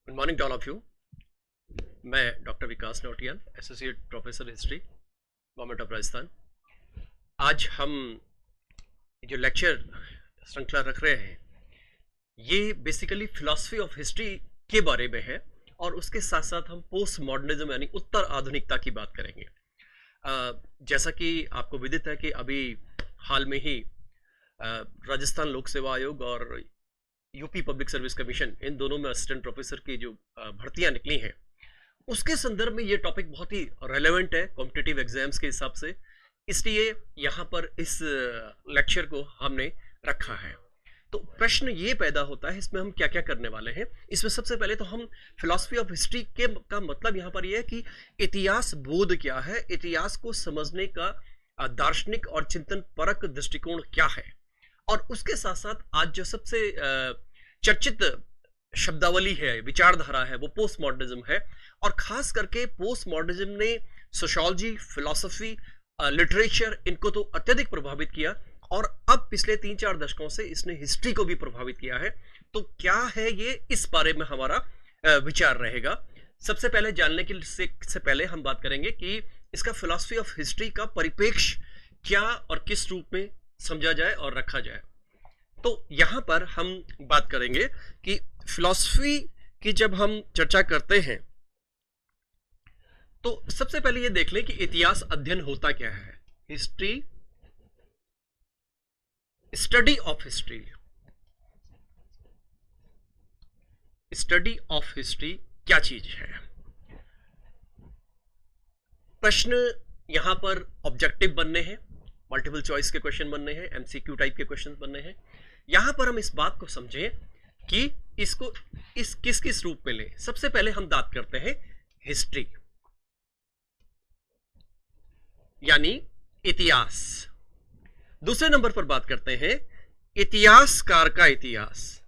Good morning to all of you. मैं doctor Vikas Nautiyal, associate professor history, government of Rajasthan. आज हम जो लेक्चर श्रृंखला रख रहे हैं ये बेसिकली फिलॉसफी ऑफ हिस्ट्री के बारे में है और उसके साथ साथ हम पोस्ट मॉडर्निज्म यानी उत्तर आधुनिकता की बात करेंगे। जैसा कि आपको विदित है कि अभी हाल में ही राजस्थान लोक सेवा आयोग और यूपी पब्लिक सर्विस कमीशन, इन दोनों में असिस्टेंट प्रोफेसर की जो भर्तियां निकली हैं उसके संदर्भ में ये टॉपिक बहुत ही रेलेवेंट है कॉम्पिटिटिव एग्जाम्स के हिसाब से, इसलिए यहाँ पर इस लेक्चर को हमने रखा है। तो प्रश्न ये पैदा होता है इसमें हम क्या क्या करने वाले हैं। इसमें सबसे पहले तो हम फिलॉसफी ऑफ हिस्ट्री का मतलब यहाँ पर यह है कि इतिहास बोध क्या है, इतिहास को समझने का दार्शनिक और चिंतन परक दृष्टिकोण क्या है, और उसके साथ साथ आज जो सबसे चर्चित शब्दावली है, विचारधारा है, वो पोस्ट मॉडर्निज्म है। और खास करके पोस्ट मॉडर्निज्म ने सोशियोलॉजी, फिलॉसफी, लिटरेचर, इनको तो अत्यधिक प्रभावित किया और अब पिछले 3-4 दशकों से इसने हिस्ट्री को भी प्रभावित किया है। तो क्या है ये, इस बारे में हमारा विचार रहेगा। सबसे पहले जानने के से पहले हम बात करेंगे कि इसका फिलॉसफी ऑफ हिस्ट्री का परिप्रेक्ष्य क्या और किस रूप में समझा जाए और रखा जाए। तो यहां पर हम बात करेंगे कि फिलॉसफी की जब हम चर्चा करते हैं तो सबसे पहले ये देख लें कि इतिहास अध्ययन होता क्या है। History, study of history. Study of history क्या चीज है? प्रश्न यहां पर ऑब्जेक्टिव बनने हैं, मल्टीपल चॉइस के क्वेश्चन बनने हैं, एमसीक्यू टाइप के क्वेश्चन बनने हैं। यहां पर हम इस बात को समझें कि इसको किस किस रूप में लें। सबसे पहले हम बात करते हैं हिस्ट्री यानी इतिहास। दूसरे नंबर पर बात करते हैं इतिहासकार का इतिहास।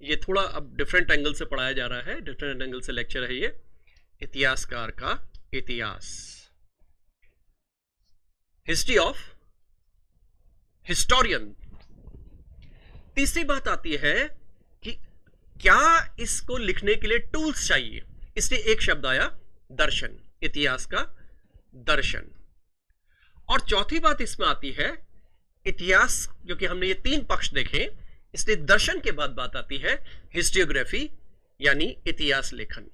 ये थोड़ा अब डिफरेंट एंगल से पढ़ाया जा रहा है, डिफरेंट एंगल से लेक्चर है ये। इतिहासकार का इतिहास, हिस्ट्री ऑफ हिस्टोरियन। तीसरी बात आती है कि क्या इसको लिखने के लिए टूल्स चाहिए, इसलिए एक शब्द आया दर्शन, इतिहास का दर्शन। और चौथी बात इसमें आती है इतिहास, क्योंकि हमने ये 3 पक्ष देखे इसलिए दर्शन के बाद बात आती है हिस्टोरियोग्राफी यानी इतिहास लेखन।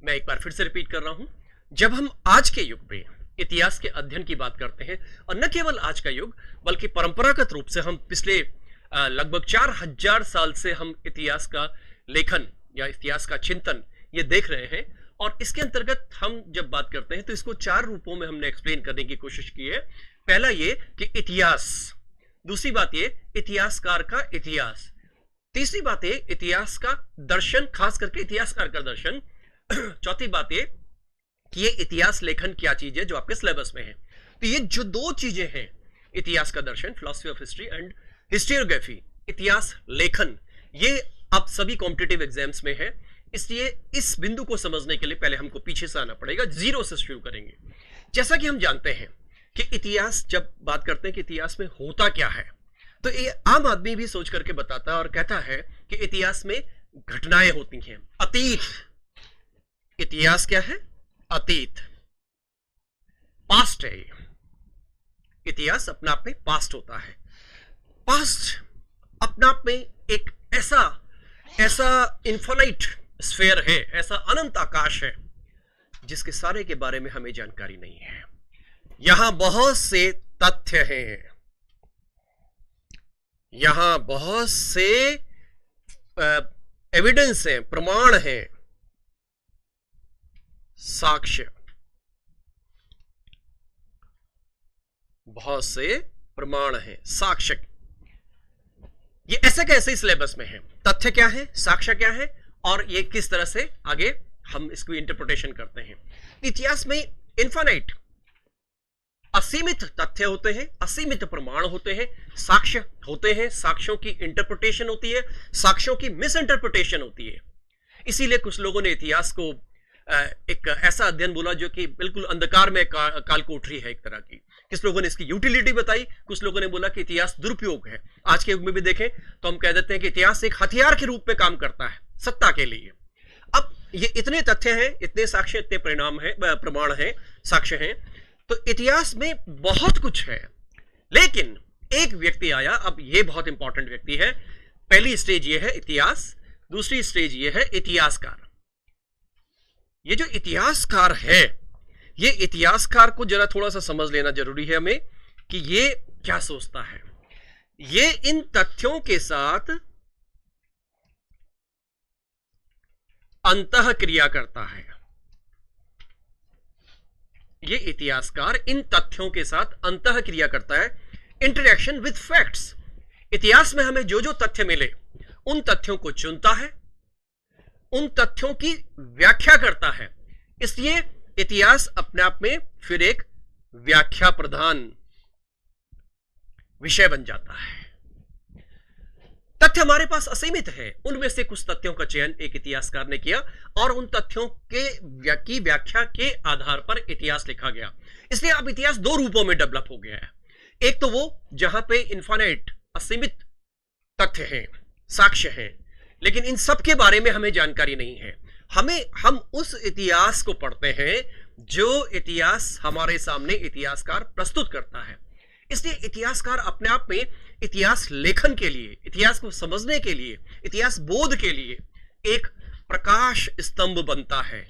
मैं एक बार फिर से रिपीट कर रहा हूं, जब हम आज के युग में इतिहास के अध्ययन की बात करते हैं, और न केवल आज का युग बल्कि परंपरागत रूप से हम पिछले लगभग 4000 साल से हम इतिहास का लेखन या इतिहास का चिंतन ये देख रहे हैं। और इसके अंतर्गत हम जब बात करते हैं तो इसको 4 रूपों में हमने एक्सप्लेन करने की कोशिश की है। पहला ये कि इतिहास, दूसरी बात ये इतिहासकार का इतिहास, तीसरी बात ये इतिहास का दर्शन, खास करके इतिहासकार का दर्शन, चौथी बात ये कि ये इतिहास लेखन क्या चीज है जो आपके सिलेबस में है। तो ये जो 2 चीजें हैं, इतिहास का दर्शन, philosophy of history, and historiography, इतिहास लेखन, ये अब सभी कॉम्पिटिटिव एग्जाम्स में है। इसलिए इस बिंदु को समझने के लिए पहले हमको पीछे से आना पड़ेगा, जीरो से शुरू करेंगे। जैसा कि हम जानते हैं कि इतिहास, जब बात करते हैं कि इतिहास में होता क्या है, तो ये आम आदमी भी सोच करके बताता है और कहता है कि इतिहास में घटनाएं होती हैं, अतीत। इतिहास क्या है? अतीत, पास्ट है। इतिहास अपने आप में पास्ट होता है। पास्ट अपने आप में एक ऐसा इन्फिनिट स्फीयर है, ऐसा अनंत आकाश है जिसके सारे के बारे में हमें जानकारी नहीं है। यहां बहुत से तथ्य हैं, यहां बहुत से एविडेंस हैं, प्रमाण हैं, साक्ष्य, बहुत से प्रमाण हैं, साक्ष्य। ये ऐसे कैसे सिलेबस में है, तथ्य क्या है, साक्ष्य क्या है, और ये किस तरह से आगे हम इसको इंटरप्रिटेशन करते हैं। इतिहास में इनफाइनाइट, असीमित तथ्य होते हैं, असीमित प्रमाण होते हैं, साक्ष्य होते हैं, साक्ष्यों की इंटरप्रिटेशन होती है, साक्ष्यों की मिस इंटरप्रिटेशन होती है। इसीलिए कुछ लोगों ने इतिहास को एक ऐसा अध्ययन बोला जो कि बिल्कुल अंधकार में काल कोठरी है एक तरह की। किस लोगों ने इसकी यूटिलिटी बताई, कुछ लोगों ने बोला कि इतिहास दुरुपयोग है। आज के युग में भी देखें तो हम कह देते हैं कि इतिहास एक हथियार के रूप में काम करता है सत्ता के लिए। अब ये इतने तथ्य हैं, इतने साक्ष्य, इतने परिणाम हैं, प्रमाण हैं, साक्ष्य हैं, तो इतिहास में बहुत कुछ है। लेकिन एक व्यक्ति आया, अब ये बहुत इंपॉर्टेंट व्यक्ति है। पहली स्टेज ये है इतिहास, दूसरी स्टेज ये है इतिहासकार। ये जो इतिहासकार है, ये इतिहासकार को जरा थोड़ा सा समझ लेना जरूरी है हमें कि ये क्या सोचता है। ये इन तथ्यों के साथ अंतः क्रिया करता है। ये इतिहासकार इन तथ्यों के साथ अंतः क्रिया करता है, इंटरेक्शन विद फैक्ट्स। इतिहास में हमें जो जो तथ्य मिले उन तथ्यों को चुनता है, उन तथ्यों की व्याख्या करता है। इसलिए इतिहास अपने आप में फिर एक व्याख्या प्रधान विषय बन जाता है। तथ्य हमारे पास असीमित है, उनमें से कुछ तथ्यों का चयन एक इतिहासकार ने किया और उन तथ्यों की व्याख्या के आधार पर इतिहास लिखा गया। इसलिए अब इतिहास दो रूपों में डेवलप हो गया है। एक तो वो जहां पे इनफाइनाइट असीमित तथ्य हैं, साक्ष्य हैं, लेकिन इन सब के बारे में हमें जानकारी नहीं है। हम उस इतिहास को पढ़ते हैं जो इतिहास हमारे सामने इतिहासकार प्रस्तुत करता है। इसलिए इतिहासकार अपने आप में इतिहास लेखन के लिए, इतिहास को समझने के लिए, इतिहास बोध के लिए एक प्रकाश स्तंभ बनता है।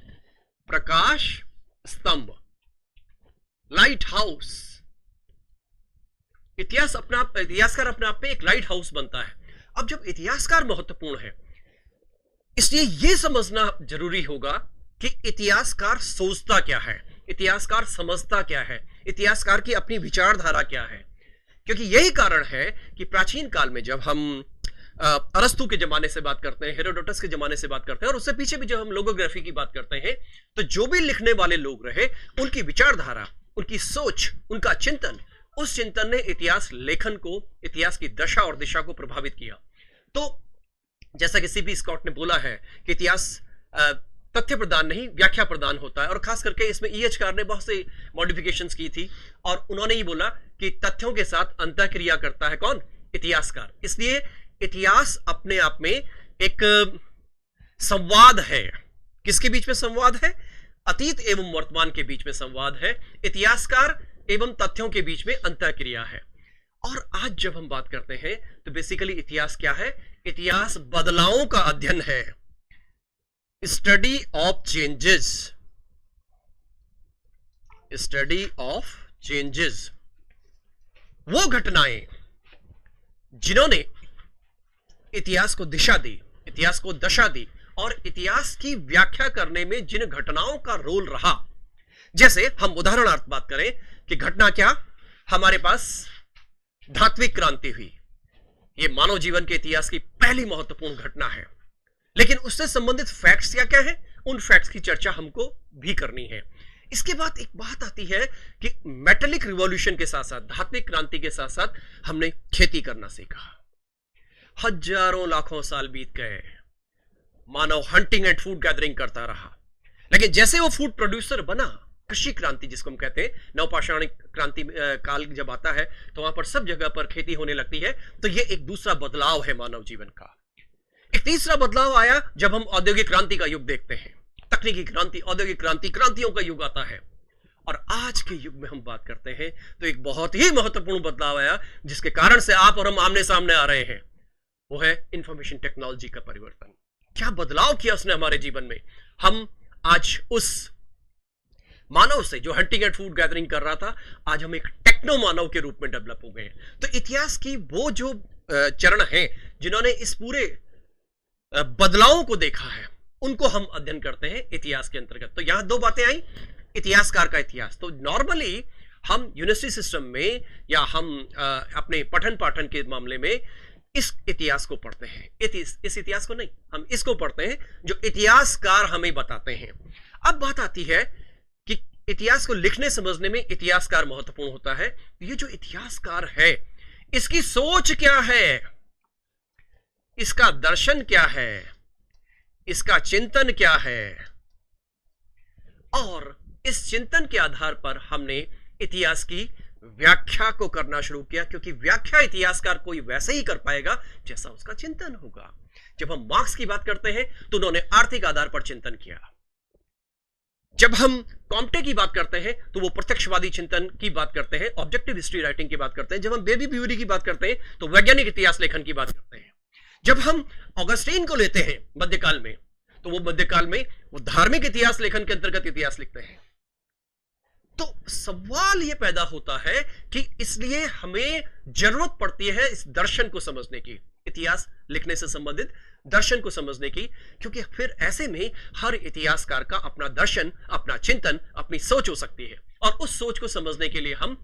प्रकाश स्तंभ, लाइट हाउस। इतिहासकार अपने आप में एक लाइट हाउस बनता है। अब जब इतिहासकार महत्वपूर्ण है, इसलिए यह समझना जरूरी होगा कि इतिहासकार सोचता क्या है, इतिहासकार समझता क्या है, इतिहासकार की अपनी विचारधारा क्या है। क्योंकि यही कारण है कि प्राचीन काल में जब हम अरस्तु के जमाने से बात करते हैं, हेरोडोटस के जमाने से बात करते हैं, और उससे पीछे भी जब हम लोगोग्राफी की बात करते हैं, तो जो भी लिखने वाले लोग रहे, उनकी विचारधारा, उनकी सोच, उनका चिंतन, उस चिंतन ने इतिहास लेखन को, इतिहास की दशा और दिशा को प्रभावित किया। तो जैसा कि सीपी स्कॉट ने बोला है कि इतिहास तथ्य प्रदान नहीं, व्याख्या प्रदान होता है। और खास करके इसमें ईएच कार ने बहुत से मॉडिफिकेशंस की थी और उन्होंने ही बोला कि तथ्यों के साथ अंतःक्रिया करता है कौन? इतिहासकार। इसलिए इतिहास अपने आप में एक संवाद है। किसके बीच में संवाद है? अतीत एवं वर्तमान के बीच में संवाद है। इतिहासकार एवं तथ्यों के बीच में अंतःक्रिया है। और आज जब हम बात करते हैं तो बेसिकली इतिहास क्या है? इतिहास बदलावों का अध्ययन है, study of changes, study of changes. वो घटनाएं जिन्होंने इतिहास को दिशा दी, इतिहास को दशा दी, और इतिहास की व्याख्या करने में जिन घटनाओं का रोल रहा। जैसे हम उदाहरणार्थ बात करें कि घटना क्या, हमारे पास धात्विक क्रांति हुई। यह मानव जीवन के इतिहास की पहली महत्वपूर्ण घटना है। लेकिन उससे संबंधित फैक्ट्स क्या क्या है, उन फैक्ट्स की चर्चा हमको भी करनी है। इसके बाद एक बात आती है कि मेटेलिक रिवॉल्यूशन के साथ साथ, धात्विक क्रांति के साथ साथ हमने खेती करना सीखा। हजारों लाखों साल बीत गए, मानव हंटिंग एंड फूड गैदरिंग करता रहा। लेकिन जैसे वो फूड प्रोड्यूसर बना, कृषि क्रांति जिसको हम कहते हैं, नवपाषाणिक क्रांति काल जब आता है तो वहां पर सब जगह पर खेती होने लगती है। तो ये एक दूसरा बदलाव है मानव जीवन का। एक तीसरा बदलाव आया जब हम औद्योगिक क्रांति का युग देखते हैं। तकनीकी क्रांति, औद्योगिक क्रांति, क्रांतियों का युग आता है। और आज के युग में हम बात करते हैं तो एक बहुत ही महत्वपूर्ण बदलाव आया जिसके कारण से आप और हम आमने सामने आ रहे हैं। वो है इंफॉर्मेशन टेक्नोलॉजी का परिवर्तन। क्या बदलाव किया उसने हमारे जीवन में। हम आज उस मानव से जो हंटिंग एंड फूड गैदरिंग कर रहा था, आज हम एक टेक्नो मानव के रूप में डेवलप हो गए हैं। तो इतिहास की वो जो चरण हैं जिन्होंने इस पूरे बदलावों को देखा है, उनको हम अध्ययन करते हैं इतिहास के अंतर्गत। तो यहां दो बातें आई, इतिहासकार का इतिहास। तो नॉर्मली हम यूनिवर्सिटी सिस्टम में या हम अपने पठन पाठन के मामले में इस इतिहास को पढ़ते हैं। इस इतिहास को नहीं, हम इसको पढ़ते हैं जो इतिहासकार हमें बताते हैं। अब बात आती है कि इतिहास को लिखने समझने में इतिहासकार महत्वपूर्ण होता है। ये जो इतिहासकार है, इसकी सोच क्या है, इसका दर्शन क्या है, इसका चिंतन क्या है, और इस चिंतन के आधार पर हमने इतिहास की व्याख्या को करना शुरू किया, क्योंकि व्याख्या इतिहासकार कोई वैसे ही कर पाएगा जैसा उसका चिंतन होगा। जब हम मार्क्स की बात करते हैं तो उन्होंने आर्थिक आधार पर चिंतन किया। जब हम कॉम्टे की बात करते हैं तो वो प्रत्यक्षवादी चिंतन की बात करते हैं, ऑब्जेक्टिव हिस्ट्री राइटिंग की बात करते हैं। जब हम बेबी ब्यूरी की बात करते हैं तो वैज्ञानिक इतिहास लेखन की बात करते हैं। जब हम ऑगस्टीन को लेते हैं मध्यकाल में, तो वो मध्यकाल में वो धार्मिक इतिहास लेखन के अंतर्गत इतिहास लिखते हैं। तो सवाल यह पैदा होता है कि इसलिए हमें जरूरत पड़ती है इस दर्शन को समझने की, इतिहास लिखने से संबंधित दर्शन को समझने की, क्योंकि फिर ऐसे में हर इतिहासकार का अपना दर्शन, अपना चिंतन, अपनी सोच हो सकती है। और उस सोच को समझने के लिए हम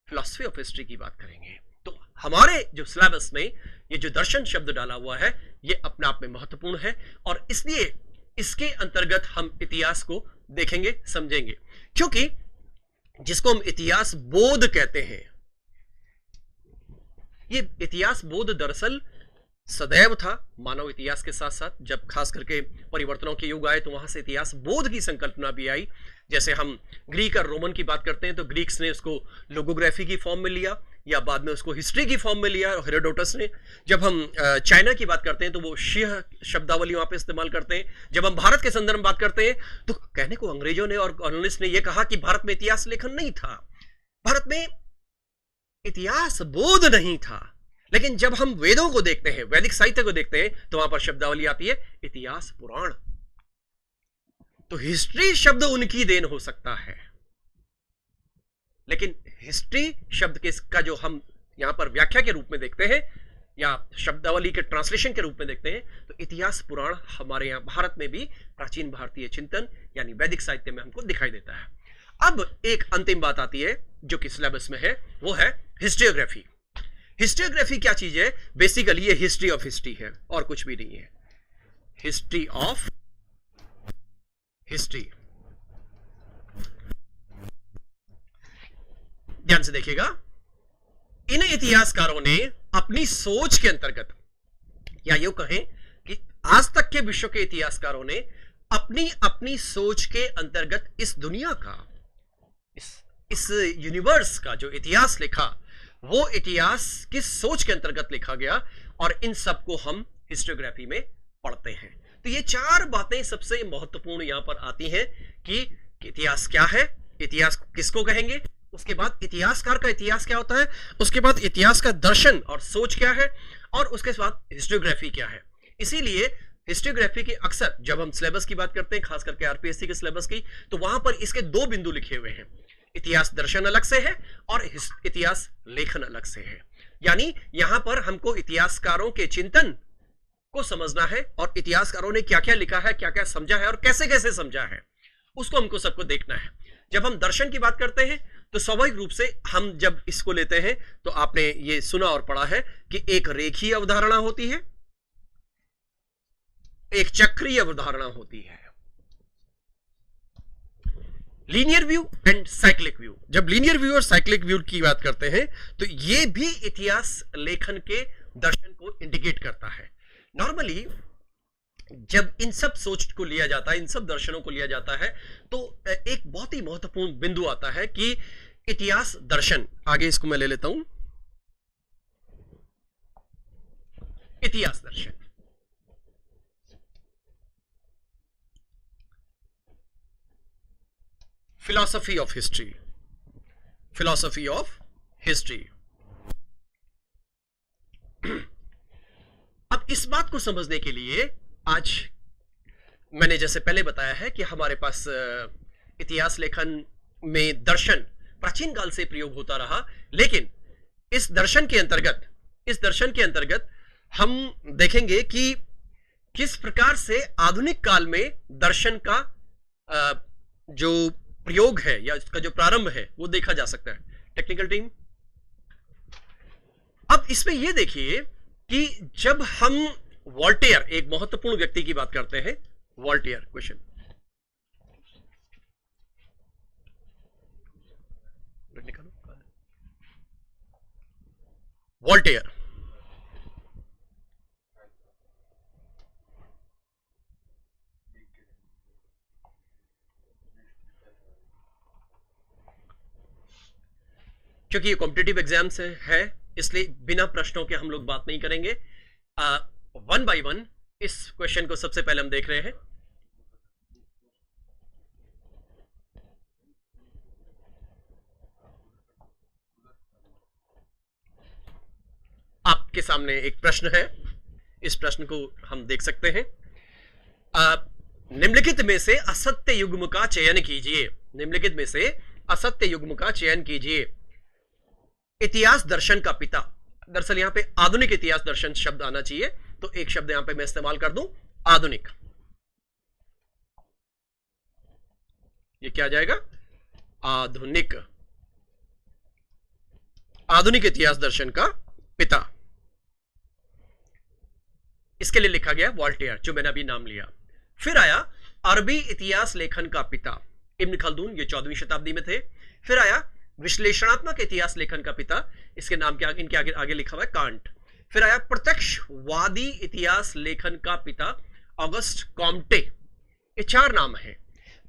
फिलॉसफी ऑफ हिस्ट्री की बात करेंगे। तो हमारे जो सिलेबस में ये जो दर्शन शब्द डाला हुआ है ये अपने आप में महत्वपूर्ण है, और इसलिए इसके अंतर्गत हम इतिहास को देखेंगे, समझेंगे। क्योंकि जिसको हम इतिहास बोध कहते हैं, ये इतिहास बोध दरअसल सदैव था मानव इतिहास के साथ साथ। जब खास करके परिवर्तनों के युग आए तो वहां से इतिहास बोध की संकल्पना भी आई। जैसे हम ग्रीक और रोमन की बात करते हैं तो ग्रीक्स ने उसको लोगोग्राफी की फॉर्म में लिया, या बाद में उसको हिस्ट्री की फॉर्म में लिया हेरोडोटस ने। जब हम चाइना की बात करते हैं तो वो शीह शब्दावली वहां पे इस्तेमाल करते हैं। जब हम भारत के संदर्भ में बात करते हैं तो कहने को अंग्रेजों ने और कॉलोनिस्ट ने यह कहा कि भारत में इतिहास लेखन नहीं था, भारत में इतिहास बोध नहीं था। लेकिन जब हम वेदों को देखते हैं, वैदिक साहित्य को देखते हैं, तो वहां पर शब्दावली आती है इतिहास पुराण। तो हिस्ट्री शब्द उनकी देन हो सकता है, लेकिन हिस्ट्री शब्द के का जो हम यहां पर व्याख्या के रूप में देखते हैं या शब्दावली के ट्रांसलेशन के रूप में देखते हैं, तो इतिहास पुराण हमारे यहां भारत में भी प्राचीन भारतीय चिंतन यानी वैदिक साहित्य में हमको दिखाई देता है। अब एक अंतिम बात आती है जो कि सिलेबस में है, वो है हिस्ट्रियोग्राफी। हिस्ट्रियोग्राफी क्या चीज है? बेसिकली ये हिस्ट्री ऑफ हिस्ट्री है और कुछ भी नहीं है। History of history. ध्यान से देखिएगा, इन इतिहासकारों ने अपनी सोच के अंतर्गत, या यूं कहें कि आज तक के विश्व के इतिहासकारों ने अपनी अपनी सोच के अंतर्गत इस दुनिया का, इस यूनिवर्स का जो इतिहास लिखा, वो इतिहास किस सोच के अंतर्गत लिखा गया, और इन सब को हम हिस्टोग्राफी में पढ़ते हैं। तो ये चार बातें सबसे महत्वपूर्ण यहां पर आती हैं कि इतिहास क्या है, इतिहास किसको कहेंगे, उसके बाद इतिहासकार का इतिहास क्या होता है, उसके बाद इतिहास का दर्शन और सोच क्या है, और उसके बाद हिस्टोग्राफी क्या है। इसीलिए हिस्टोग्राफी के अक्सर जब हम सिलेबस की बात करते हैं, खास करके आरपीएससी के सिलेबस की, तो वहां पर इसके दो बिंदु लिखे हुए हैं, इतिहास दर्शन अलग से है और इतिहास लेखन अलग से है। यानी यहां पर हमको इतिहासकारों के चिंतन को समझना है और इतिहासकारों ने क्या क्या लिखा है, क्या क्या समझा है और कैसे कैसे समझा है, उसको हमको सबको देखना है। जब हम दर्शन की बात करते हैं तो स्वाभाविक रूप से हम जब इसको लेते हैं तो आपने ये सुना और पढ़ा है कि एक रेखीय अवधारणा होती है, एक चक्रीय अवधारणा होती है, linear view and cyclic view. जब लीनियर व्यू और साइक्लिक व्यू की बात करते हैं तो ये भी इतिहास लेखन के दर्शन को इंडिकेट करता है। नॉर्मली जब इन सब सोच को लिया जाता है, इन सब दर्शनों को लिया जाता है, तो एक बहुत ही महत्वपूर्ण बिंदु आता है कि इतिहास दर्शन, आगे इसको मैं ले लेता हूं, इतिहास दर्शन, philosophy of history, philosophy of history. अब इस बात को समझने के लिए आज मैंने जैसे पहले बताया है कि हमारे पास इतिहास लेखन में दर्शन प्राचीन काल से प्रयोग होता रहा, लेकिन इस दर्शन के अंतर्गत हम देखेंगे कि किस प्रकार से आधुनिक काल में दर्शन का जो प्रयोग है या इसका जो प्रारंभ है वो देखा जा सकता है। टेक्निकल टीम, अब इसमें यह देखिए कि जब हम वॉल्टेयर, एक महत्वपूर्ण व्यक्ति की बात करते हैं, वॉल्टेयर, क्वेश्चन, वॉल्टेयर क्योंकि ये कॉम्पिटिटिव एग्जाम्स है, इसलिए बिना प्रश्नों के हम लोग बात नहीं करेंगे। वन बाय वन इस क्वेश्चन को सबसे पहले हम देख रहे हैं। आपके सामने एक प्रश्न है, इस प्रश्न को हम देख सकते हैं। निम्नलिखित में से असत्य युग्म का चयन कीजिए। निम्नलिखित में से असत्य युग्म का चयन कीजिए। इतिहास दर्शन का पिता, दरअसल यहां पे आधुनिक इतिहास दर्शन शब्द आना चाहिए, तो एक शब्द यहां पे मैं इस्तेमाल कर दूं, आधुनिक। ये क्या आ जाएगा? आधुनिक। आधुनिक इतिहास दर्शन का पिता, इसके लिए लिखा गया वॉल्टेयर, जो मैंने अभी नाम लिया। फिर आया अरबी इतिहास लेखन का पिता इब्न खल्दून, ये 14वीं शताब्दी में थे। फिर आया विश्लेषणात्मक इतिहास लेखन का पिता, इसके नाम के आगे, इनके आगे लिखा हुआ है कांट। फिर आया प्रत्यक्षवादी इतिहास लेखन का पिता ऑगस्ट कॉम्टे। ये 4 नाम है।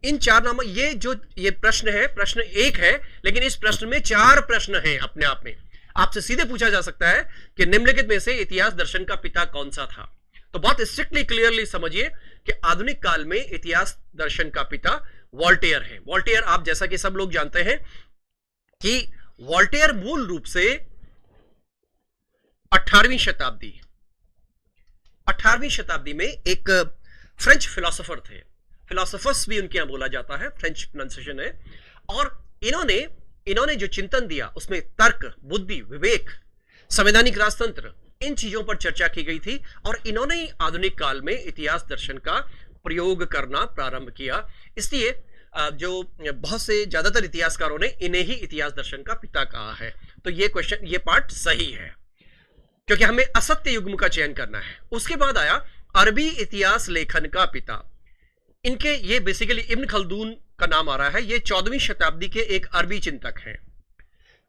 इन 4 नामों, ये प्रश्न है, प्रश्न एक है, लेकिन इस प्रश्न में 4 प्रश्न हैं अपने आप में। आपसे सीधे पूछा जा सकता है कि निम्नलिखित में से इतिहास दर्शन का पिता कौन सा था। तो बहुत स्ट्रिक्टली क्लियरली समझिए कि आधुनिक काल में इतिहास दर्शन का पिता वॉल्टेयर है। वॉल्टेयर, आप जैसा कि सब लोग जानते हैं कि वॉल्टेयर मूल रूप से 18वीं शताब्दी में एक फ्रेंच फिलोसोफर थे। फिलोसोफर्स भी उनके यहां बोला जाता है, फ्रेंच प्रोनाउंसिएशन है। और इन्होंने जो चिंतन दिया उसमें तर्क, बुद्धि, विवेक, संवैधानिक राजतंत्र, इन चीजों पर चर्चा की गई थी। और इन्होंने ही आधुनिक काल में इतिहास दर्शन का प्रयोग करना प्रारंभ किया। इसलिए जो बहुत से ज्यादातर इतिहासकारों ने इन्हें ही इतिहास दर्शन का पिता कहा है। तो ये क्वेश्चन, ये पार्ट सही है, क्योंकि हमें असत्य युग्म का चयन करना है। उसके बाद आया अरबी इतिहास लेखन का पिता। इनके, ये बेसिकली इब्न खल्दून का नाम आ रहा है। ये 14वीं शताब्दी के एक अरबी चिंतक हैं।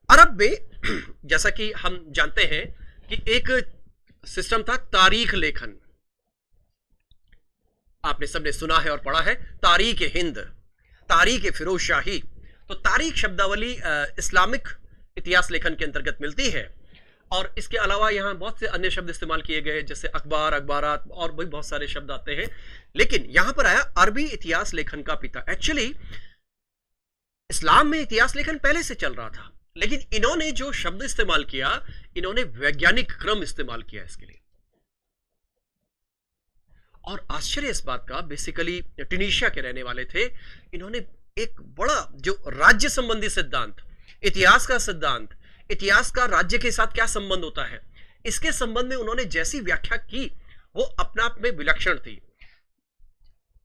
अरब में जैसा कि हम जानते हैं कि एक सिस्टम था तारीख लेखन, आपने सबने सुना है और पढ़ा है, तारीख हिंद, तारीख फिरोज शाही। तो तारीख शब्दावली इस्लामिक इतिहास लेखन के अंतर्गत मिलती है। और इसके अलावा यहां बहुत से अन्य शब्द इस्तेमाल किए गए, जैसे अखबार, अखबारात, और भी बहुत सारे शब्द आते हैं। लेकिन यहां पर आया अरबी इतिहास लेखन का पिता। एक्चुअली इस्लाम में इतिहास लेखन पहले से चल रहा था, लेकिन इन्होंने जो शब्द इस्तेमाल किया, इन्होंने वैज्ञानिक क्रम इस्तेमाल किया इसके लिए। और आश्चर्य इस बात का, बेसिकली ट्यूनीशिया के रहने वाले थे। इन्होंने एक बड़ा जो राज्य संबंधी सिद्धांत, इतिहास का सिद्धांत, इतिहास का राज्य के साथ क्या संबंध होता है, इसके संबंध में उन्होंने जैसी व्याख्या की, वो अपने आप में विलक्षण थी।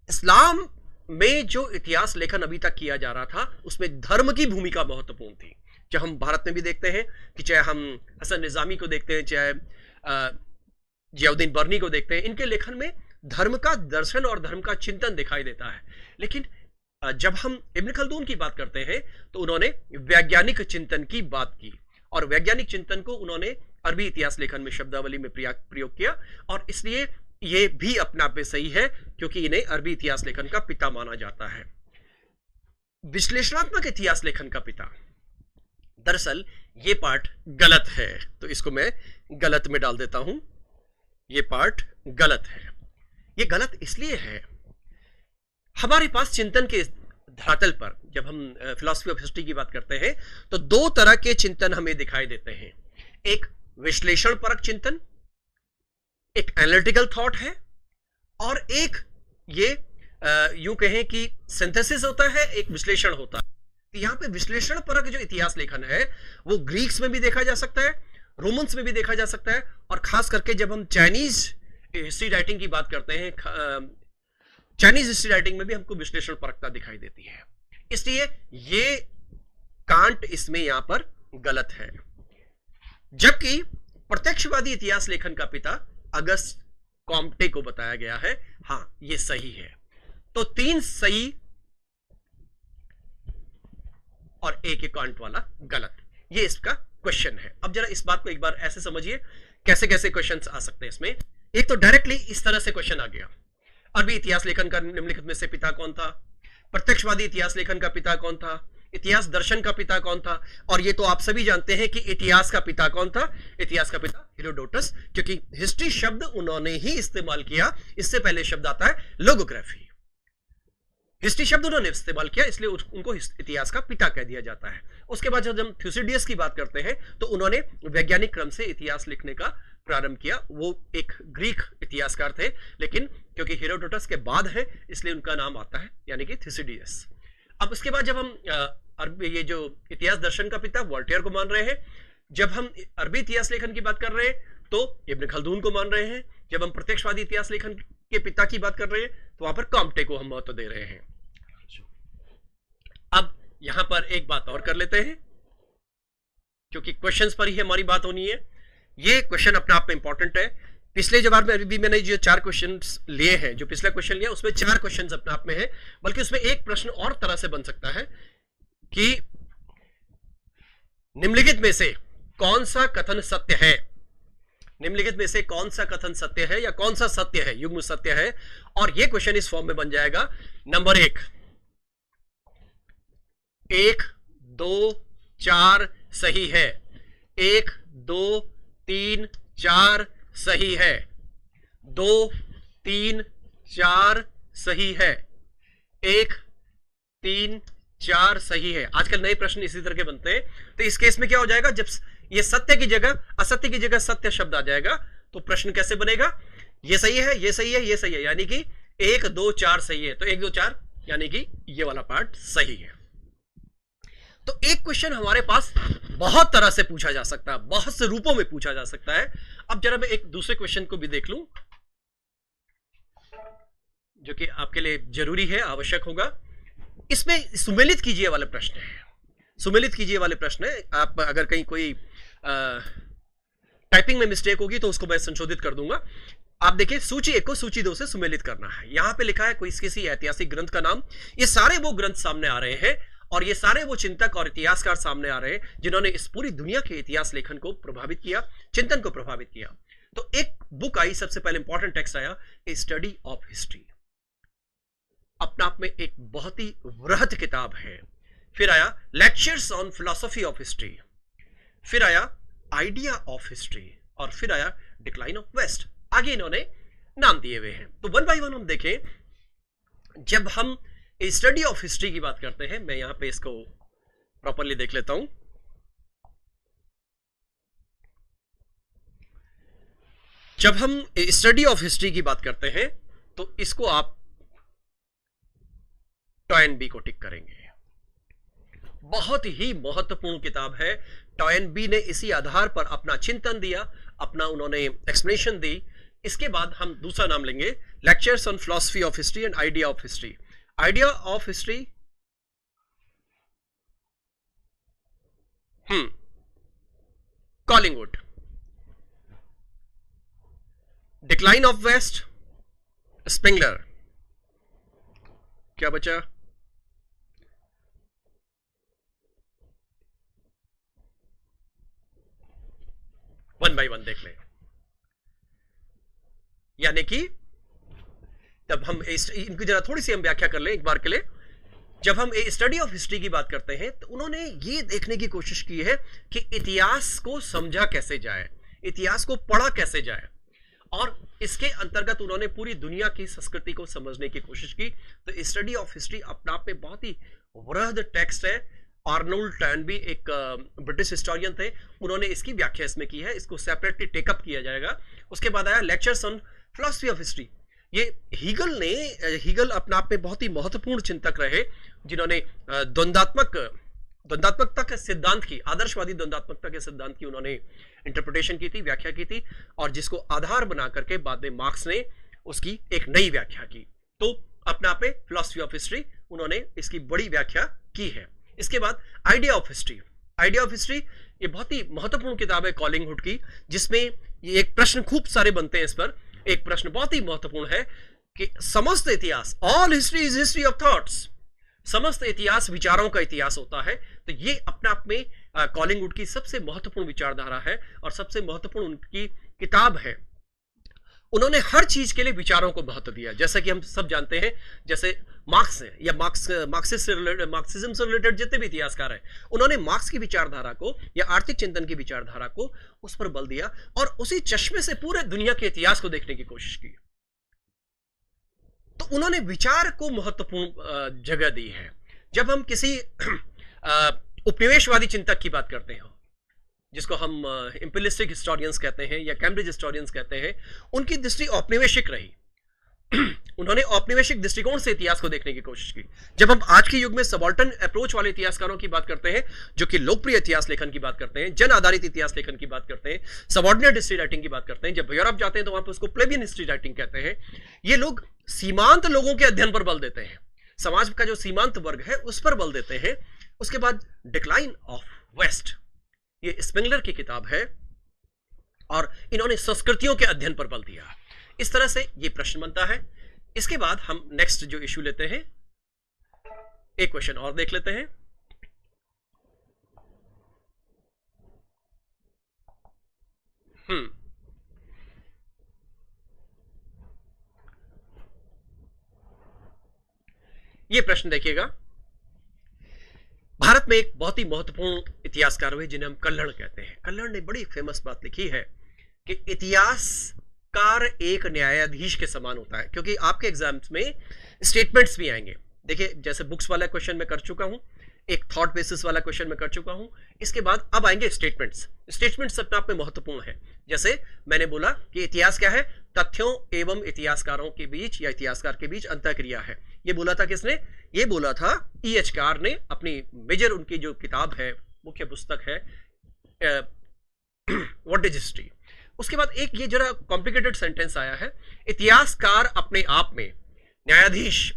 इस्लाम में जो इतिहास लेखन अभी तक किया जा रहा था, उसमें धर्म की भूमिका महत्वपूर्ण थी। जो हम भारत में भी देखते हैं कि चाहे हम हसन निजामी को देखते हैं, चाहे जियाउद्दीन बर्नी को देखते हैं, इनके लेखन में धर्म का दर्शन और धर्म का चिंतन दिखाई देता है। लेकिन जब हम इब्न खल्दून की बात करते हैं, तो उन्होंने वैज्ञानिक चिंतन की बात की, और वैज्ञानिक चिंतन को उन्होंने अरबी इतिहास लेखन में शब्दावली में प्रयोग किया। और इसलिए ये भी अपने आप में सही है, क्योंकि इन्हें अरबी इतिहास लेखन का पिता माना जाता है। विश्लेषणात्मक इतिहास लेखन का पिता, दरअसल ये पार्ट गलत है, तो इसको मैं गलत में डाल देता हूं। ये पार्ट गलत है। ये गलत इसलिए है, हमारे पास चिंतन के धरातल पर जब हम फिलॉसफी ऑफ हिस्ट्री की बात करते हैं, तो 2 तरह के चिंतन हमें दिखाई देते हैं। एक विश्लेषण परक चिंतन, एक एनालिटिकल थॉट है, और एक ये यूं कहें कि सिंथेसिस होता है, एक विश्लेषण होता है। तो यहां पे विश्लेषण परक जो इतिहास लेखन है, वो ग्रीक्स में भी देखा जा सकता है, रोमन्स में भी देखा जा सकता है, और खास करके जब हम चाइनीज हिस्ट्री राइटिंग की बात करते हैं, चाइनीज हिस्ट्री राइटिंग में भी हमको विश्लेषण परकता दिखाई देती है। इसलिए ये कांट इसमें यहां पर गलत है। जबकि प्रत्यक्षवादी इतिहास लेखन का पिता अगस्त कॉम्टे को बताया गया है। हां, ये सही है। तो 3 सही और एक कांट वाला गलत, ये इसका क्वेश्चन है। अब जरा इस बात को एक बार ऐसे समझिए, कैसे कैसे क्वेश्चंस आ सकते हैं इसमें। एक तो डायरेक्टली इस तरह से क्वेश्चन आ गया, अरबी इतिहास लेखन का निम्नलिखित में से पिता कौन था, प्रत्यक्षवादी इतिहास लेखन का पिता कौन था, इतिहास दर्शन का पिता कौन था? और ये तो आप सभी जानते हैं कि इतिहास का पिता कौन था? इतिहास का पिता हेरोडोटस, क्योंकि हिस्ट्री शब्द उन्होंने ही इस्तेमाल किया। इससे पहले शब्द आता है लोगोग्राफी। हिस्ट्री शब्द उन्होंने इस्तेमाल किया, इसलिए उनको इतिहास का पिता कह दिया जाता है। उसके बाद जब हम थ्यूसिडियस की बात करते हैं तो उन्होंने वैज्ञानिक क्रम से इतिहास लिखने का प्रारंभ किया। वो एक ग्रीक इतिहासकार थे, लेकिन क्योंकि हेरोडोटस के बाद है इसलिए उनका नाम आता है, यानी कि थ्यूसिडियस। अब उसके बाद जब हम ये जो इतिहास दर्शन का पिता वोल्टेयर को मान रहे हैं, जब हम अरबी इतिहास लेखन की बात कर रहे हैं तो इब्न खल्दून को मान रहे हैं, जब हम प्रत्यक्षवादी इतिहास लेखन के पिता की बात कर रहे हैं तो वहां पर कॉम्टे को हम महत्व दे रहे हैं। अब यहां पर एक बात और कर लेते हैं, क्योंकि क्वेश्चंस पर ही हमारी बात होनी है। ये क्वेश्चन अपने आप में इंपॉर्टेंट है। पिछले जब भी मैंने जो 4 क्वेश्चंस लिए हैं, जो पिछला क्वेश्चन लिया उसमें 4 क्वेश्चंस अपने आप में है, बल्कि उसमें एक प्रश्न और तरह से बन सकता है कि निम्नलिखित में से कौन सा कथन सत्य है? निम्नलिखित में से कौन सा कथन सत्य है या कौन सा सत्य है, युग्म सत्य है? और यह क्वेश्चन इस फॉर्म में बन जाएगा। नंबर 1, 1, 2, 4 सही है। 1, 2, 3, 4 सही है। 2, 3, 4 सही है। 1, 3, 4 सही है। आजकल नए प्रश्न इसी तरह के बनते हैं। तो इस केस में क्या हो जाएगा, जब ये सत्य की जगह असत्य की जगह सत्य शब्द आ जाएगा तो प्रश्न कैसे बनेगा? ये सही है, ये सही है, ये सही है, यानी कि 1, 2, 4 सही है। तो 1, 2, 4 यानी कि ये वाला पार्ट सही है। तो एक क्वेश्चन हमारे पास बहुत तरह से पूछा जा सकता है, बहुत से रूपों में पूछा जा सकता है। अब जरा मैं एक दूसरे क्वेश्चन को भी देख लूं, जो कि आपके लिए जरूरी है, आवश्यक होगा। इसमें सुमेलित कीजिए वाले प्रश्न है। सुमेलित कीजिए वाले प्रश्न है। आप अगर कहीं कोई टाइपिंग में मिस्टेक होगी तो उसको मैं संशोधित कर दूंगा। आप देखिए, सूची 1 को सूची 2 से सुमेलित करना है। यहां पे लिखा है कोई किसी ऐतिहासिक ग्रंथ का नाम। ये सारे वो ग्रंथ सामने आ रहे हैं और ये सारे वो चिंतक और इतिहासकार सामने आ रहे हैं जिन्होंने इस पूरी दुनिया के इतिहास लेखन को प्रभावित किया, चिंतन को प्रभावित किया। तो एक बुक आई, सबसे पहले इंपॉर्टेंट टेक्स्ट आया, ए स्टडी ऑफ हिस्ट्री। अपने आप में एक बहुत ही वृहद किताब है। फिर आया lectures on philosophy of history, फिर आया आइडिया ऑफ हिस्ट्री, और फिर आया डिक्लाइन ऑफ वेस्ट। आगे इन्होंने नाम दिए हुए हैं। तो 1 बाय 1 हम देखें। जब हम स्टडी ऑफ हिस्ट्री की बात करते हैं, मैं यहां पे इसको प्रॉपरली देख लेता हूं। जब हम स्टडी ऑफ हिस्ट्री की बात करते हैं तो इसको आप टॉयनबी को टिक करेंगे। बहुत ही महत्वपूर्ण किताब है। टॉयनबी ने इसी आधार पर अपना चिंतन दिया, अपना उन्होंने एक्सप्लेनेशन दी। इसके बाद हम दूसरा नाम लेंगे, lectures on philosophy of history and idea of history. Idea of history, Collingwood. Decline of west, Spengler. क्या बचा? वन बाय वन देख लें। यानी कि जब हम इनकी जरा थोड़ी सी हम व्याख्या कर लें एक बार के लिए। जब हम स्टडी ऑफ हिस्ट्री की बात करते हैं तो उन्होंने ये देखने की कोशिश की है कि इतिहास को समझा कैसे जाए, इतिहास को पढ़ा कैसे जाए, और इसके अंतर्गत उन्होंने पूरी दुनिया की संस्कृति को समझने की कोशिश की। तो स्टडी ऑफ हिस्ट्री अपने आप में बहुत ही वृहद टेक्स्ट है। आर्नोल्ड टॉयनबी एक ब्रिटिश हिस्टोरियन थे, उन्होंने इसकी व्याख्या इसमें की है। इसको सेपरेटली टेकअप किया जाएगा। उसके बाद आया lectures on philosophy of history. ये हीगल अपने आप में बहुत ही महत्वपूर्ण चिंतक रहे, जिन्होंने द्वंद्वात्मकता के सिद्धांत की, आदर्शवादी द्वंद्वात्मकता के सिद्धांत की उन्होंने इंटरप्रिटेशन की थी, व्याख्या की थी, और जिसको आधार बना करके बाद में मार्क्स ने उसकी एक नई व्याख्या की। तो अपने आप में फिलॉसफी ऑफ हिस्ट्री उन्होंने इसकी बड़ी व्याख्या की है। इसके बाद idea of history. Idea of history ये बहुत ही महत्वपूर्ण किताब है कॉलिंगवुड की, जिसमें ये एक प्रश्न खूब सारे बनते हैं इस पर। एक प्रश्न बहुत ही महत्वपूर्ण है कि समस्त इतिहास, all history is history of thoughts, समस्त इतिहास विचारों का इतिहास होता है। तो ये अपने आप में कॉलिंगवुड की सबसे महत्वपूर्ण विचारधारा है और सबसे महत्वपूर्ण उनकी किताब है। उन्होंने हर चीज के लिए विचारों को महत्व दिया। जैसा कि हम सब जानते हैं, जैसे मार्क्स हैं या मार्क्सिज्म से रिलेटेड जितने भी इतिहासकार हैं, उन्होंने मार्क्स की विचारधारा को या आर्थिक चिंतन की विचारधारा को उस पर बल दिया और उसी चश्मे से पूरे दुनिया के इतिहास को देखने की कोशिश की। तो उन्होंने विचार को महत्वपूर्ण जगह दी है। जब हम किसी उपनिवेशवादी चिंतक की बात करते हैं, जिसको हम इंपीरियलिस्टिक हिस्टोरियंस कहते हैं या कैम्ब्रिज हिस्टोरियंस कहते हैं, उनकी दृष्टि औपनिवेशिक रही। उन्होंने औपनिवेशिक दृष्टिकोण से इतिहास को देखने की कोशिश की। जब हम आज के युग में सबॉल्टन अप्रोच वाले इतिहासकारों की बात करते हैं, जो कि लोकप्रिय इतिहास लेखन की बात करते हैं, जन आधारित इतिहास लेखन की बात करते हैं, सबॉर्डिनेट हिस्ट्री राइटिंग की बात करते हैं, जब यूरोप जाते हैं तो वहां पर उसको प्लेबियन हिस्ट्री राइटिंग कहते हैं। ये लोग सीमांत लोगों के अध्ययन पर बल देते हैं, समाज का जो सीमांत वर्ग है उस पर बल देते हैं। उसके बाद डिक्लाइन ऑफ वेस्ट, ये स्पिंगलर की किताब है और इन्होंने संस्कृतियों के अध्ययन पर बल दिया। इस तरह से ये प्रश्न बनता है। इसके बाद हम नेक्स्ट जो इश्यू लेते हैं, एक क्वेश्चन और देख लेते हैं। ये प्रश्न देखिएगा। भारत में एक बहुत ही महत्वपूर्ण इतिहासकार हुए जिन्हें हम कल्हड़ कहते हैं। कल्हड़ ने बड़ी फेमस बात लिखी है कि इतिहासकार एक न्यायाधीश के समान होता है, क्योंकि आपके एग्जाम्स में स्टेटमेंट्स भी आएंगे। देखिए, जैसे बुक्स वाला क्वेश्चन मैं कर चुका हूं, एक थॉट बेसिस वाला क्वेश्चन मैं कर चुका हूं, इसके बाद अब आएंगे स्टेटमेंट्स। स्टेटमेंट्स अपने आप में महत्वपूर्ण है। जैसे मैंने बोला कि इतिहास क्या है, तथ्यों एवं इतिहासकारों के बीच या इतिहासकार के बीच अंतःक्रिया है। ये बोला था किसने? ये बोला था E.H. कार ने अपनी मेजर, उनकी जो किताब है, मुख्य पुस्तक है व्हाट इज हिस्ट्री। उसके बाद एक ये जरा कॉम्प्लिकेटेड सेंटेंस आया है, इतिहासकार अपने आप में न्यायाधीश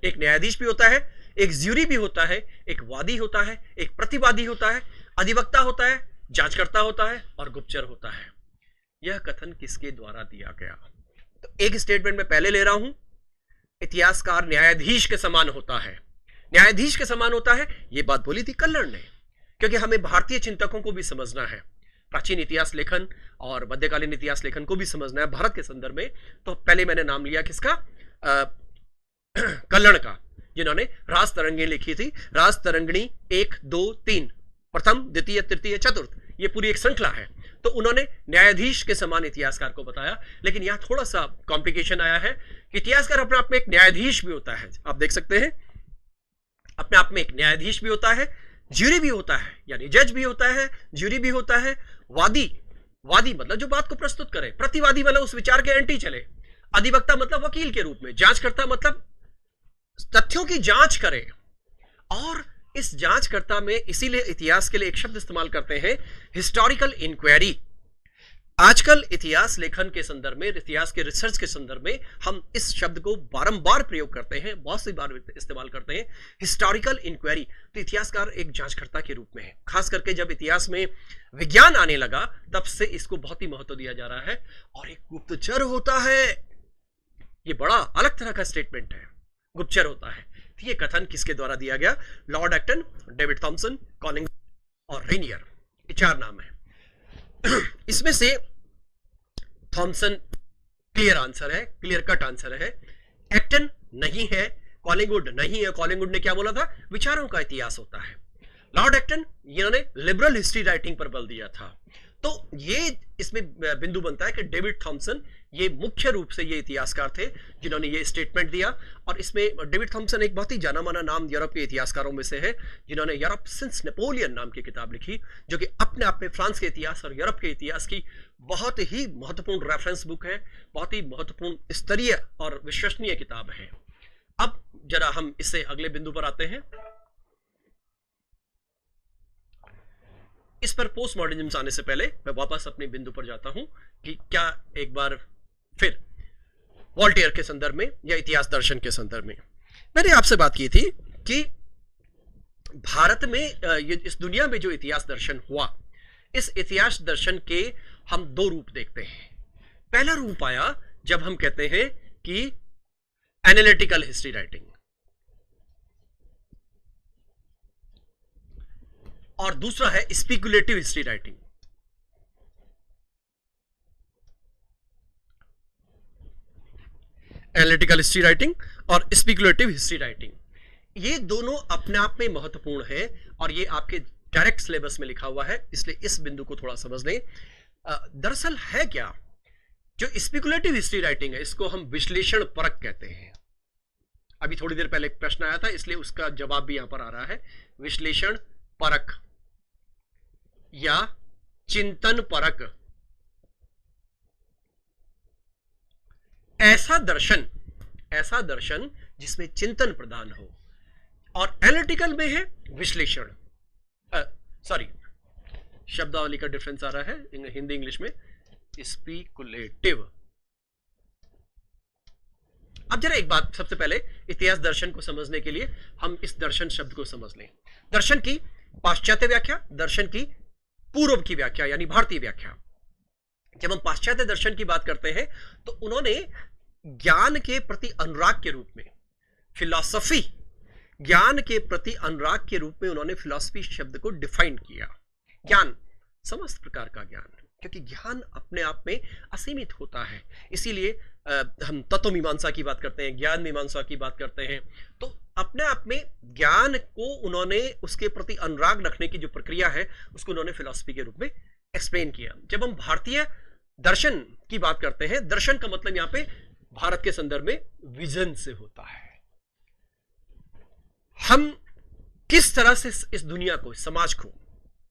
एक न्यायाधीश भी होता है, एक ज्यूरी भी होता है, एक वादी होता है, एक प्रतिवादी होता है, अधिवक्ता होता है, जांचकर्ता होता है और गुप्तचर होता है। यह कथन किसके द्वारा दिया गया? तो एक स्टेटमेंट में पहले ले रहा हूं, इतिहासकार न्यायाधीश के समान होता है। न्यायाधीश के समान होता है, यह बात बोली थी कल्हड़ ने, क्योंकि हमें भारतीय चिंतकों को भी समझना है, प्राचीन इतिहास लेखन और मध्यकालीन इतिहास लेखन को भी समझना है भारत के संदर्भ में। तो पहले मैंने नाम लिया किसका? कल्हड़ का, जिन्होंने राज तरंगी लिखी थी। राज तरंगिणी 1, 2, 3, प्रथम, द्वितीय, तृतीय, चतुर्थ, ये पूरी एक श्रृंखला है। तो उन्होंने न्यायाधीश के समान इतिहासकार को बताया। लेकिन यहां थोड़ा सा कॉम्प्लिकेशन आया है कि इतिहासकार अपने आप में एक न्यायाधीश भी होता है। आप देख सकते हैं, अपने आप में एक न्यायाधीश भी होता है, ज्यूरी भी होता है, यानी जज भी होता है, ज्यूरी भी होता है, वादी मतलब जो बात को प्रस्तुत करे, प्रतिवादी मतलब उस विचार के एंटी चले, अधिवक्ता मतलब वकील के रूप में, जांचकर्ता मतलब तथ्यों की जांच करे। और इस जांचकर्ता में इसीलिए इतिहास के लिए एक शब्द इस्तेमाल करते हैं, हिस्टोरिकल इंक्वायरी। आजकल इतिहास लेखन के संदर्भ में, इतिहास के रिसर्च के संदर्भ में हम इस शब्द को बारंबार प्रयोग करते हैं, बहुत सी बार इस्तेमाल करते हैं, हिस्टोरिकल इंक्वायरी। तो इतिहासकार एक जांचकर्ता के रूप में है। खास करके जब इतिहास में विज्ञान आने लगा तब से इसको बहुत ही महत्व दिया जा रहा है। और एक गुप्तचर होता है, ये बड़ा अलग तरह का स्टेटमेंट है, गुप्तचर होता है। ये कथन किसके द्वारा दिया गया? Lord Acton, David Thomson, Collingwood और रेनियर, ये 4 नाम है। इसमें से थॉमसन क्लियर आंसर है, क्लियर कट आंसर है। एक्टन नहीं है, कॉलिंगवुड नहीं है। कॉलिंगवुड ने क्या बोला था? विचारों का इतिहास होता है। लॉर्ड एक्टन, इन्होंने लिबरल हिस्ट्री राइटिंग पर बल दिया था। तो ये इसमें बिंदु बनता है कि डेविड थॉमसन ये मुख्य रूप से ये इतिहासकार थे जिन्होंने ये स्टेटमेंट दिया। और इसमें डेविड थॉमसन एक बहुत ही जाना माना नाम यूरोप के इतिहासकारों में से है, जिन्होंने यूरोप सिंस नेपोलियन नाम की किताब लिखी, जो कि अपने आप में फ्रांस के इतिहास और यूरोप के इतिहास की बहुत ही महत्वपूर्ण रेफरेंस बुक है, बहुत ही महत्वपूर्ण स्तरीय और विश्वसनीय किताब है। अब जरा हम इससे अगले बिंदु पर आते हैं। इस पर पोस्ट मॉडर्निज्म आने से पहले मैं वापस अपने बिंदु पर जाता हूं कि क्या एक बार फिर वॉल्टेयर के संदर्भ में या इतिहास दर्शन के संदर्भ में मैंने आपसे बात की थी कि भारत में इस दुनिया में जो इतिहास दर्शन हुआ, इस इतिहास दर्शन के हम 2 रूप देखते हैं। पहला रूप आया जब हम कहते हैं कि एनालिटिकल हिस्ट्री राइटिंग, और दूसरा है speculative history writing. Analytical history writing और स्पेकुलेटिव हिस्ट्री राइटिंग, ये दोनों अपने आप में महत्वपूर्ण है और ये आपके डायरेक्ट सिलेबस में लिखा हुआ है, इसलिए इस बिंदु को थोड़ा समझ लें। दरअसल है क्या, जो स्पेकुलेटिव हिस्ट्री राइटिंग है इसको हम विश्लेषण परक कहते हैं। अभी थोड़ी देर पहले एक प्रश्न आया था, इसलिए उसका जवाब भी यहां पर आ रहा है। विश्लेषण परक या चिंतन परक ऐसा दर्शन जिसमें चिंतन प्रधान हो, और एनालिटिकल में है विश्लेषण, सॉरी शब्दावली का डिफरेंस आ रहा है हिंदी इंग्लिश में, स्पेकुलेटिव। अब जरा एक बात, सबसे पहले इतिहास दर्शन को समझने के लिए हम इस दर्शन शब्द को समझ लें। दर्शन की पाश्चात्य व्याख्या, दर्शन की पूर्व की व्याख्या यानी भारतीय व्याख्या। जब हम पाश्चात्य दर्शन की बात करते हैं तो उन्होंने ज्ञान के प्रति अनुराग के रूप में फिलॉसफी, ज्ञान के प्रति अनुराग के रूप में उन्होंने फिलॉसफी शब्द को डिफाइन किया। ज्ञान, समस्त प्रकार का ज्ञान, क्योंकि ज्ञान अपने आप में असीमित होता है, इसीलिए हम तत्व मीमांसा की बात करते हैं, ज्ञान मीमांसा की बात करते हैं। तो अपने आप में ज्ञान को उन्होंने, उसके प्रति अनुराग रखने की जो प्रक्रिया है उसको उन्होंने फिलॉसफी के रूप में एक्सप्लेन किया। जब हम भारतीय दर्शन की बात करते हैं, दर्शन का मतलब यहां पे भारत के संदर्भ में विजन से होता है। हम किस तरह से इस दुनिया को, समाज को,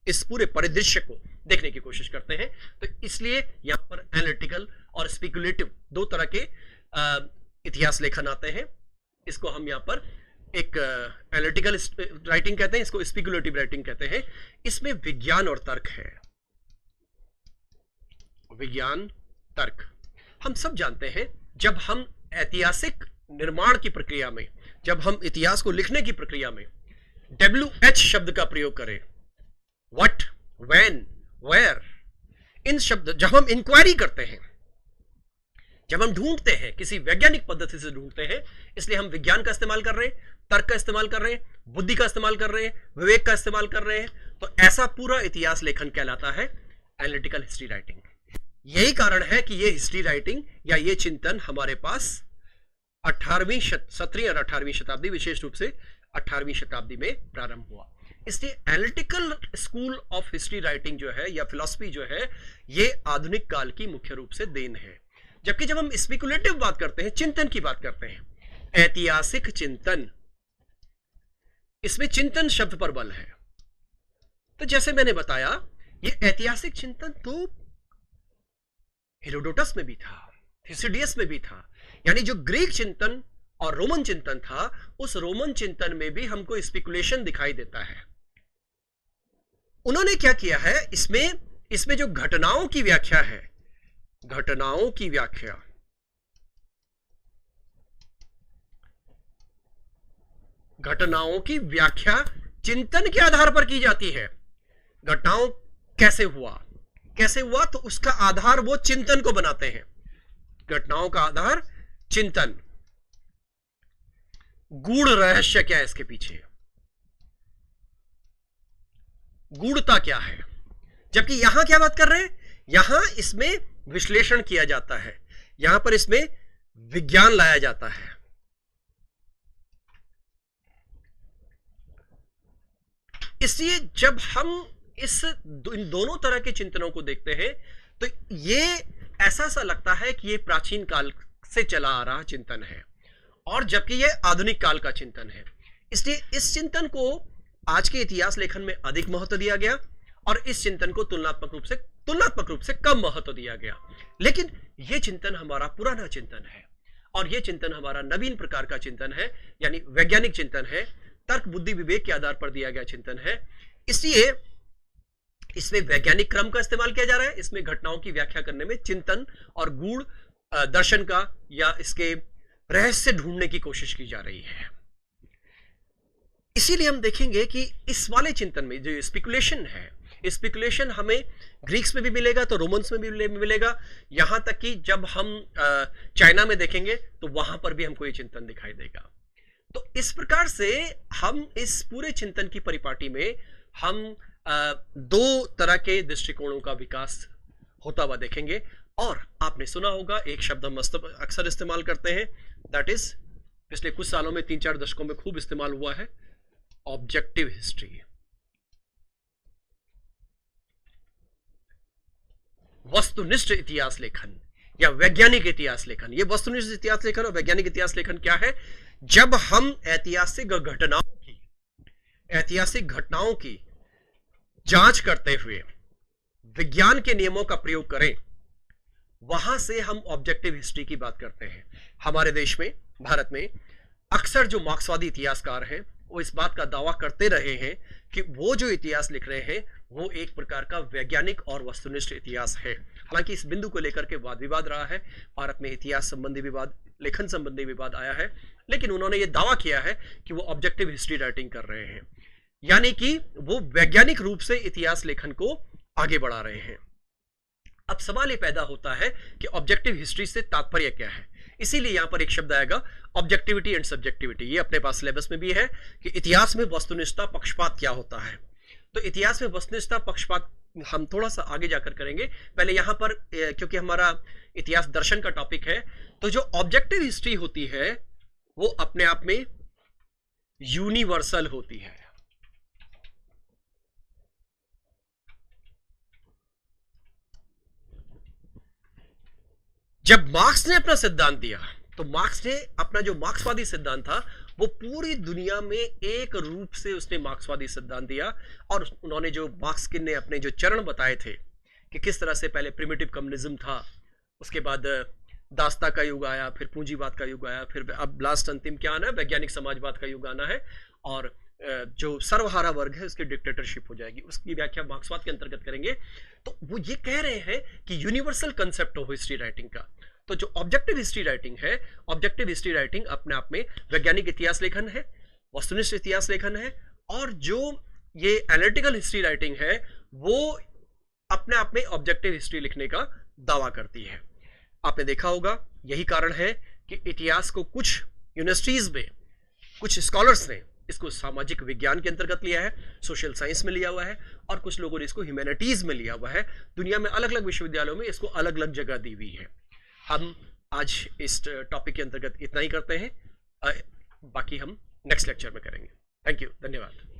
इस पूरे परिदृश्य को देखने की कोशिश करते हैं, तो इसलिए यहां पर एनालिटिकल और स्पेकुलेटिव दो तरह के इतिहास लेखन आते हैं। इसको हम यहां पर एक एनालिटिकल राइटिंग कहते हैं, इसको स्पेकुलेटिव राइटिंग कहते हैं। इसमें विज्ञान और तर्क है, विज्ञान तर्क। हम सब जानते हैं जब हम ऐतिहासिक निर्माण की प्रक्रिया में, जब हम इतिहास को लिखने की प्रक्रिया में WH शब्द का प्रयोग करें, व्हाट, व्हेन, वेयर, इन शब्द, जब हम इंक्वायरी करते हैं, जब हम ढूंढते हैं, किसी वैज्ञानिक पद्धति से ढूंढते हैं, इसलिए हम विज्ञान का इस्तेमाल कर रहे हैं, तर्क का इस्तेमाल कर रहे हैं, बुद्धि का इस्तेमाल कर रहे हैं, विवेक का इस्तेमाल कर रहे हैं। तो ऐसा पूरा इतिहास लेखन कहलाता है एनालिटिकल हिस्ट्री राइटिंग। यही कारण है कि ये हिस्ट्री राइटिंग या ये चिंतन हमारे पास 17वीं और 18वीं शताब्दी, विशेष रूप से 18वीं शताब्दी में प्रारंभ हुआ। इसलिए analytical school of history writing जो है या फिलॉसफी जो है, ये आधुनिक काल की मुख्य रूप से देन है। जबकि जब हम स्पेकुलेटिव बात करते हैं, चिंतन की बात करते हैं, ऐतिहासिक चिंतन, इसमें चिंतन शब्द पर बल है। तो जैसे मैंने बताया, ये ऐतिहासिक चिंतन तो हेरोडोटस में भी था, थुसिडियस में भी था, यानी जो ग्रीक चिंतन और रोमन चिंतन था, उस रोमन चिंतन में भी हमको स्पेकुलेशन दिखाई देता है। उन्होंने क्या किया है, इसमें जो घटनाओं की व्याख्या है, घटनाओं की व्याख्या, घटनाओं की व्याख्या चिंतन के आधार पर की जाती है। घटनाओं कैसे हुआ तो उसका आधार वो चिंतन को बनाते हैं। घटनाओं का आधार चिंतन। गूढ़ रहस्य क्या है इसके पीछे, गूढ़ता क्या है। जबकि यहां क्या बात कर रहे हैं, यहां इसमें विश्लेषण किया जाता है, यहां पर इसमें विज्ञान लाया जाता है। इसलिए जब हम इन दोनों तरह के चिंतनों को देखते हैं तो ये ऐसा सा लगता है कि ये प्राचीन काल से चला आ रहा चिंतन है, और जबकि ये आधुनिक काल का चिंतन है। इसलिए इस चिंतन को आज के इतिहास लेखन में अधिक महत्व दिया गया और इस चिंतन को तुलनात्मक रूप से कम महत्व दिया गया। लेकिन यह चिंतन हमारा पुराना चिंतन है और यह चिंतन हमारा नवीन प्रकार का चिंतन है, यानी वैज्ञानिक चिंतन है, तर्क बुद्धि विवेक के आधार पर दिया गया चिंतन है। इसलिए इसमें वैज्ञानिक क्रम का इस्तेमाल किया जा रहा है, इसमें घटनाओं की व्याख्या करने में चिंतन और गूढ़ दर्शन का या इसके रहस्य ढूंढने की कोशिश की जा रही है। इसीलिए हम देखेंगे कि इस वाले चिंतन में जो स्पेकुलेशन है, स्पेकुलेशन हमें ग्रीक्स में भी मिलेगा तो रोमन्स में भी मिलेगा, यहां तक कि जब हम चाइना में देखेंगे तो वहां पर भी हमको ये चिंतन दिखाई देगा। तो इस प्रकार से हम इस पूरे चिंतन की परिपाटी में हम दो तरह के दृष्टिकोणों का विकास होता हुआ देखेंगे। और आपने सुना होगा एक शब्द हम अक्सर इस्तेमाल करते हैं, दैट इज पिछले कुछ सालों में 3-4 दशकों में खूब इस्तेमाल हुआ है, ऑब्जेक्टिव हिस्ट्री, वस्तुनिष्ठ इतिहास लेखन या वैज्ञानिक इतिहास लेखन। ये वस्तुनिष्ठ इतिहास लेखन और वैज्ञानिक इतिहास लेखन क्या है? जब हम ऐतिहासिक घटनाओं की जांच करते हुए विज्ञान के नियमों का प्रयोग करें, वहां से हम ऑब्जेक्टिव हिस्ट्री की बात करते हैं। हमारे देश में, भारत में अक्सर जो मार्क्सवादी इतिहासकार हैं वो इस बात का दावा करते रहे हैं कि वो जो इतिहास लिख रहे हैं वो एक प्रकार का वैज्ञानिक और वस्तुनिष्ठ इतिहास है। हालांकि इस बिंदु को लेकर के वाद विवाद रहा है, भारत में इतिहास संबंधी विवाद, लेखन संबंधी विवाद आया है, लेकिन उन्होंने ये दावा किया है कि वो ऑब्जेक्टिव हिस्ट्री राइटिंग कर रहे हैं, यानी कि वो वैज्ञानिक रूप से इतिहास लेखन को आगे बढ़ा रहे हैं। अब सवाल ये पैदा होता है कि ऑब्जेक्टिव हिस्ट्री से तात्पर्य क्या है? इसीलिए यहां पर एक शब्द आएगा, ऑब्जेक्टिविटी एंड सब्जेक्टिविटी। ये अपने पास सिलेबस में भी है कि इतिहास में वस्तुनिष्ठता पक्षपात क्या होता है। तो इतिहास में वस्तुनिष्ठता पक्षपात हम थोड़ा सा आगे जाकर करेंगे। पहले यहां पर क्योंकि हमारा इतिहास दर्शन का टॉपिक है, तो जो ऑब्जेक्टिव हिस्ट्री होती है वो अपने आप में यूनिवर्सल होती है। जब मार्क्स ने अपना सिद्धांत दिया, तो मार्क्स ने अपना जो मार्क्सवादी सिद्धांत था वो पूरी दुनिया में एक रूप से उसने मार्क्सवादी सिद्धांत दिया। और उन्होंने जो मार्क्स ने अपने जो चरण बताए थे कि किस तरह से पहले प्रिमिटिव कम्युनिज्म था, उसके बाद दासता का युग आया, फिर पूंजीवाद का युग आया, फिर अब लास्ट अंतिम क्या आना है, वैज्ञानिक समाजवाद का युग आना है, और जो सर्वहारा वर्ग है उसकी डिक्टेटरशिप हो जाएगी। उसकी व्याख्या मार्क्सवाद के अंतर्गत करेंगे। तो वो ये कह रहे हैं कि यूनिवर्सल कंसेप्ट हो हिस्ट्री राइटिंग का। तो जो ऑब्जेक्टिव हिस्ट्री राइटिंग है, ऑब्जेक्टिव हिस्ट्री राइटिंग अपने आप में वैज्ञानिक इतिहास लेखन है, वस्तुनिष्ठ इतिहास लेखन है, और जो ये एनालिटिकल हिस्ट्री राइटिंग है वो अपने आप में ऑब्जेक्टिव हिस्ट्री लिखने का दावा करती है। आपने देखा होगा यही कारण है कि इतिहास को कुछ यूनिवर्सिटीज में कुछ स्कॉलर्स ने इसको सामाजिक विज्ञान के अंतर्गत लिया है, सोशल साइंस में लिया हुआ है, और कुछ लोगों ने इसको ह्यूमैनिटीज में लिया हुआ है। दुनिया में अलग अलग विश्वविद्यालयों में इसको अलग अलग जगह दी हुई है। हम आज इस टॉपिक के अंतर्गत इतना ही करते हैं, बाकी हम नेक्स्ट लेक्चर में करेंगे। थैंक यू, धन्यवाद।